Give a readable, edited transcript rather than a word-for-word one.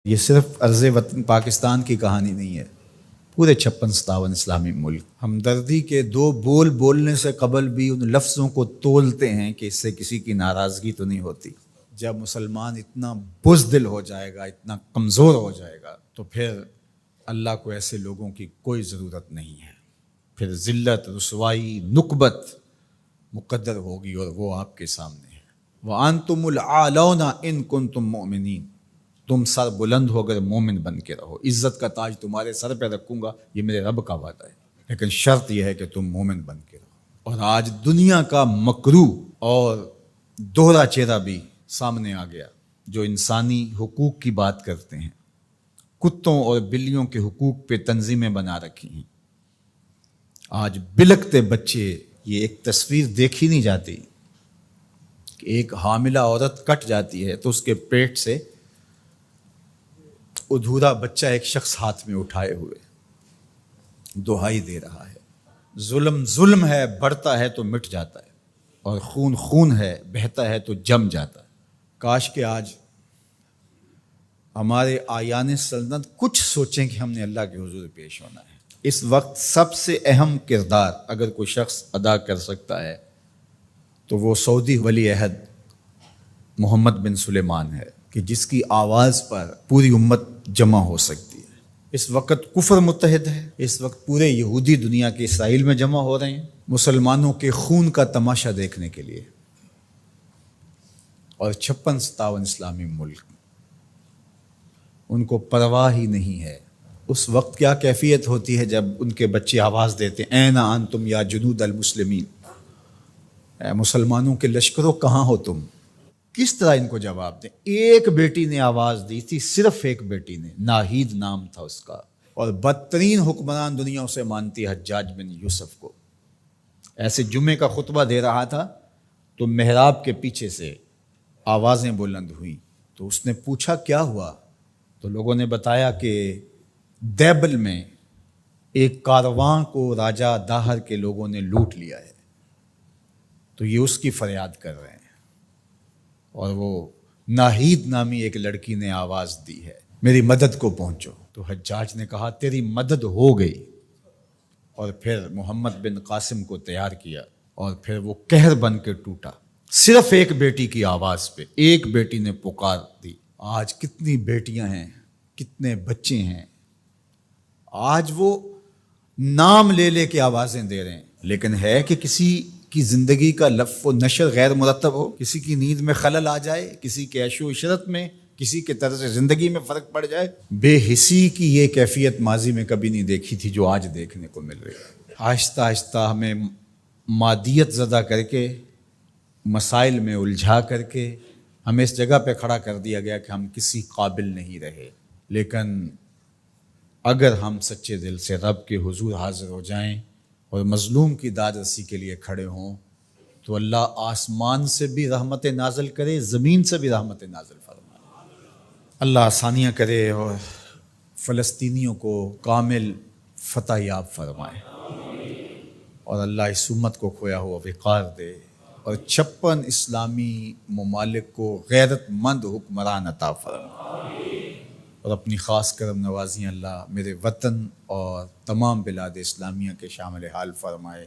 یہ صرف عرض وطن پاکستان کی کہانی نہیں ہے، پورے 56-57 اسلامی ملک ہمدردی کے دو بول بولنے سے قبل بھی ان لفظوں کو تولتے ہیں کہ اس سے کسی کی ناراضگی تو نہیں ہوتی۔ جب مسلمان اتنا بزدل ہو جائے گا، اتنا کمزور ہو جائے گا، تو پھر اللہ کو ایسے لوگوں کی کوئی ضرورت نہیں ہے۔ پھر ذلت، رسوائی، نکبت مقدر ہوگی اور وہ آپ کے سامنے ہے۔ وَأَنْتُمُ الْأَعْلَوْنَ إِن كُنتُم مُؤْمِنِينَ، تم سر بلند ہو کر مومن بن کے رہو، عزت کا تاج تمہارے سر پہ رکھوں گا، یہ میرے رب کا وعدہ ہے، لیکن شرط یہ ہے کہ تم مومن بن کے رہو۔ اور آج دنیا کا مکروہ اور دوہرا چہرہ بھی سامنے آ گیا، جو انسانی حقوق کی بات کرتے ہیں، کتوں اور بلیوں کے حقوق پہ تنظیمیں بنا رکھی ہیں۔ آج بلکتے بچے، یہ ایک تصویر دیکھی نہیں جاتی کہ ایک حاملہ عورت کٹ جاتی ہے تو اس کے پیٹ سے ادھورا بچہ ایک شخص ہاتھ میں اٹھائے ہوئے دہائی دے رہا ہے۔ ظلم ظلم ہے، بڑھتا ہے تو مٹ جاتا ہے، اور خون خون ہے، بہتا ہے تو جم جاتا ہے۔ کاش کہ آج ہمارے آیان سلطنت کچھ سوچیں کہ ہم نے اللہ کے حضور پیش ہونا ہے۔ اس وقت سب سے اہم کردار اگر کوئی شخص ادا کر سکتا ہے تو وہ سعودی ولی عہد محمد بن سلیمان ہے، کہ جس کی آواز پر پوری امت جمع ہو سکتی ہے۔ اس وقت کفر متحد ہے، اس وقت پورے یہودی دنیا کے اسرائیل میں جمع ہو رہے ہیں مسلمانوں کے خون کا تماشا دیکھنے کے لیے، اور 56-57 اسلامی ملک ان کو پرواہ ہی نہیں ہے۔ اس وقت کیا کیفیت ہوتی ہے جب ان کے بچے آواز دیتے ہیں، این انتم یا جنود المسلمین، اے مسلمانوں کے لشکروں کہاں ہو تم؟ کس طرح ان کو جواب دیں؟ ایک بیٹی نے آواز دی تھی، صرف ایک بیٹی نے، ناہید نام تھا اس کا، اور بدترین حکمران دنیا اسے مانتی، حجاج بن یوسف کو۔ ایسے جمعے کا خطبہ دے رہا تھا تو محراب کے پیچھے سے آوازیں بلند ہوئیں، تو اس نے پوچھا کیا ہوا؟ تو لوگوں نے بتایا کہ دیبل میں ایک کارواں کو راجہ داہر کے لوگوں نے لوٹ لیا ہے، تو یہ اس کی فریاد کر رہے ہیں، اور وہ ناہید نامی ایک لڑکی نے آواز دی ہے، میری مدد کو پہنچو۔ تو حجاج نے کہا تیری مدد ہو گئی، اور پھر محمد بن قاسم کو تیار کیا، اور پھر وہ قہر بن کے ٹوٹا، صرف ایک بیٹی کی آواز پہ۔ ایک بیٹی نے پکار دی۔ آج کتنی بیٹیاں ہیں، کتنے بچے ہیں، آج وہ نام لے لے کے آوازیں دے رہے ہیں، لیکن ہے کہ کسی کی زندگی کا لف و نشر غیر مرتب ہو، کسی کی نیند میں خلل آ جائے، کسی کے عیش و عشرت میں، کسی کے طرز زندگی میں فرق پڑ جائے۔ بے حسی کی یہ کیفیت ماضی میں کبھی نہیں دیکھی تھی جو آج دیکھنے کو مل رہی ہے۔ آہستہ آہستہ ہمیں مادیت زدہ کر کے، مسائل میں الجھا کر کے ہمیں اس جگہ پہ کھڑا کر دیا گیا کہ ہم کسی قابل نہیں رہے، لیکن اگر ہم سچے دل سے رب کے حضور حاضر ہو جائیں اور مظلوم کی داد رسی کے لیے کھڑے ہوں تو اللہ آسمان سے بھی رحمت نازل کرے، زمین سے بھی رحمت نازل فرمائے۔ اللہ آسانیاں کرے اور فلسطینیوں کو کامل فتح یاب فرمائے، اور اللہ اس امت کو کھویا ہوا وقار دے، اور 56 اسلامی ممالک کو غیرت مند حکمران عطا فرمائے، اور اپنی خاص کرم نوازیاں اللہ میرے وطن اور تمام بلاد اسلامیہ کے شامل حال فرمائے۔